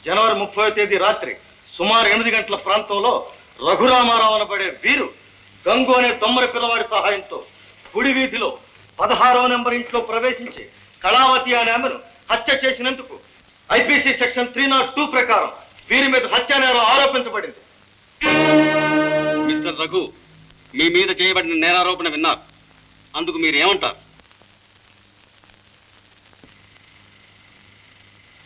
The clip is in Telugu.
జనవరి 30వ తేదీ రాత్రి సుమారు 8 గంటల ప్రాంతంలో రఘురామారావు అనబడే వీరు గంగు అనే తొమ్మరి పిల్లవాడి సహాయంతో గుడి వీధిలో 16వ నెంబర్ ఇంట్లో ప్రవేశించి కళావతి అనే ఆమెను హత్య చేసినందుకు ఐపీసీ సెక్షన్ 302 ప్రకారం వీరి మీద హత్య నేరం ఆరోపించబడింది. మిస్టర్ రఘు, మీ మీద చేయబడిన నేరారోపణ విన్నారు, అందుకు మీరు ఏమంటారు?